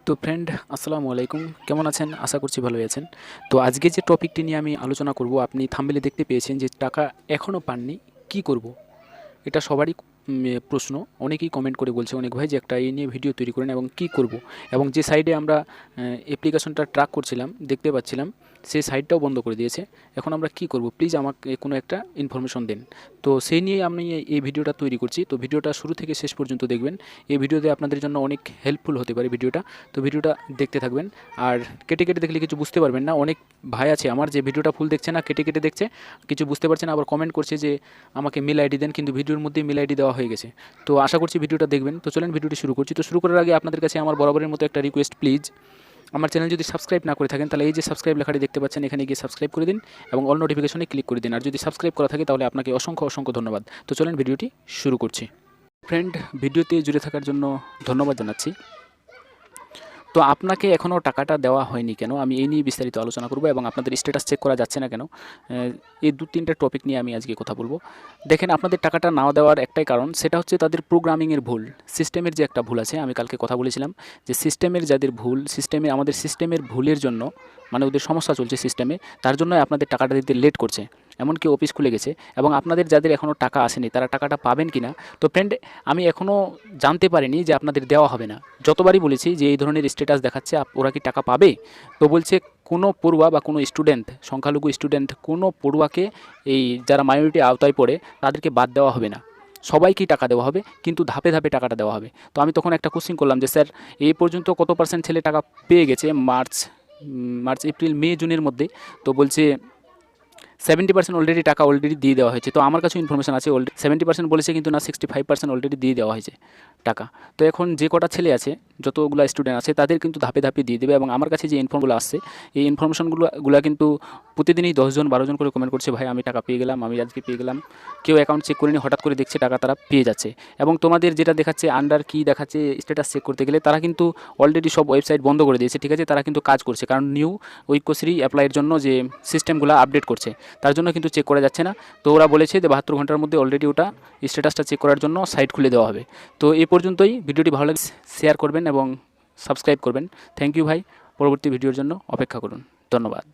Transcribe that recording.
তো ফ্রেন্ড, আসসালামু আলাইকুম। কেমন আছেন? আশা করছি ভালোই আছেন। তো আজকে যে টপিকটি নিয়ে আমি আলোচনা করব, আপনি থাম্বনেলে দেখতে পেয়েছেন যে টাকা এখনও পাননি, কি করব? এটা সবারই প্রশ্ন। অনেকেই কমেন্ট করে বলছে অনেক ভাই যে একটা এই নিয়ে ভিডিও তৈরি করেন এবং কি করব। এবং যে সাইডে আমরা অ্যাপ্লিকেশনটা ট্র্যাক করছিলাম, দেখতে পাচ্ছিলাম, সেই সাইটটাও বন্ধ করে দিয়েছে। এখন আমরা কি করব? প্লিজ আমাকে কোনো একটা ইনফরমেশন দিন। তো সেই নিয়ে আমি এই ভিডিওটা তৈরি করছি। তো ভিডিওটা শুরু থেকে শেষ পর্যন্ত দেখবেন। এই ভিডিওতে আপনাদের জন্য অনেক হেল্পফুল হতে পারে ভিডিওটা। তো ভিডিওটা দেখতে থাকবেন। আর কেটে কেটে দেখলে কিছু বুঝতে পারবেন না। অনেক ভাই আছে আমার যে ভিডিওটা ফুল দেখছে না, কেটে কেটে দেখছে, কিছু বুঝতে পারছে না, আবার কমেন্ট করছে যে আমাকে মেল আইডি দেন, কিন্তু ভিডিওর মধ্যেই মেল আইডি দেওয়া হয়ে গেছে। তো আশা করছি ভিডিওটা দেখবেন। তো চলেন ভিডিওটি শুরু করছি। তো শুরু করার আগে আপনাদের কাছে আমার বরাবরের মতো একটা রিকোয়েস্ট, প্লিজ আমার চ্যানেল যদি সাবস্ক্রাইব না করে থাকেন তাহলে এই যে সাবস্ক্রাইব লেখাটি দেখতে পাচ্ছেন, এখানে গিয়ে সাবস্ক্রাইব করে দিন এবং অল নোটিফিকেশনে ক্লিক করে দিন। আর যদি সাবস্ক্রাইব করা থাকে তাহলে আপনাকে অসংখ্য অসংখ্য ধন্যবাদ। তো চলেন ভিডিওটি শুরু করছি। ফ্রেন্ড, ভিডিওতে জুড়ে থাকার জন্য ধন্যবাদ জানাচ্ছি। তো আপনাকে এখনও টাকাটা দেওয়া হয়নি কেন, আমি এই নিয়ে বিস্তারিত আলোচনা করব এবং আপনাদের স্ট্যাটাস চেক করা যাচ্ছে না কেন, এই দু তিনটা টপিক নিয়ে আমি আজকে কথা বলবো। দেখেন, আপনাদের টাকাটা না দেওয়ার একটাই কারণ, সেটা হচ্ছে তাদের প্রোগ্রামিংয়ের ভুল, সিস্টেমের যে একটা ভুল আছে। আমি কালকে কথা বলেছিলাম যে সিস্টেমের যাদের ভুল, আমাদের সিস্টেমের ভুলের জন্য, মানে ওদের সমস্যা চলছে সিস্টেমে, তার জন্যই আপনাদের টাকাটা দিতে লেট করছে। এমনকি অফিস খুলে গেছে এবং আপনাদের যাদের এখনও টাকা আসেনি তারা টাকাটা পাবেন কি না। তো ফ্রেন্ড, আমি এখনও জানতে পারিনি যে আপনাদের দেওয়া হবে না। যতবারই বলেছি যে এই ধরনের স্ট্যাটাস দেখাচ্ছে ওরা কি টাকা পাবে, তো বলছে কোনো পড়ুয়া বা কোনো স্টুডেন্ট, সংখ্যালঘু স্টুডেন্ট, কোনো পড়ুয়াকে, এই যারা মাইনরিটি আওতায় পড়ে তাদেরকে বাদ দেওয়া হবে না, সবাইকেই টাকা দেওয়া হবে, কিন্তু ধাপে ধাপে টাকাটা দেওয়া হবে। তো আমি তখন একটা কোশ্চেন করলাম যে স্যার, এই পর্যন্ত কত পার্সেন্ট ছেলে টাকা পেয়ে গেছে মার্চ এপ্রিল মে জুনের মধ্যে? তো বলছে 70% অলরেডি টাকা অলরেডি দিয়ে দেওয়া হয়েছে। তো আমার কাছে ইনফরমেশন আছে অলরেডি 70% বলেছে, কিন্তু না, 65% অলরেডি দিয়ে দেওয়া হয়েছে টাকা। তো এখন যে কটা ছেলে আছে, যতগুলো স্টুডেন্ট আছে, তাদের কিন্তু ধাপে ধাপে দিয়ে দেবে। এবং আমার কাছে যে ইনফর্মগুলো আসছে, এই ইনফরমেশনগুলো কিন্তু প্রতিদিনই 10 জন 12 জন করে কমেন্ট করছে, ভাই আমি টাকা পেয়ে গেলাম, আমি আজকে পেয়ে গেলাম। কেউ অ্যাকাউন্ট চেক করেনি, হঠাৎ করে দেখছে টাকা তারা পেয়ে যাচ্ছে। এবং তোমাদের যেটা দেখাচ্ছে আন্ডার কি দেখাচ্ছে স্ট্যাটাস চেক করতে গেলে, তারা কিন্তু অলরেডি সব ওয়েবসাইট বন্ধ করে দিয়েছে, ঠিক আছে? তারা কিন্তু কাজ করছে, কারণ নিউ ঐক্যশ্রী অ্যাপ্লাইয়ের জন্য যে সিস্টেমগুলো আপডেট করছে, তার জন্য কিন্তু চেক করা যাচ্ছে না। তো ওরা বলেছে যে 72 ঘন্টার মধ্যে অলরেডি ওটা স্ট্যাটাসটা চেক করার জন্য সাইট খুলে দেওয়া হবে। তো এই পর্যন্তই। ভিডিওটি ভালো লাগে শেয়ার করবেন এবং সাবস্ক্রাইব করবেন। থ্যাংক ইউ ভাই। পরবর্তী ভিডিওর জন্য অপেক্ষা করুন। ধন্যবাদ।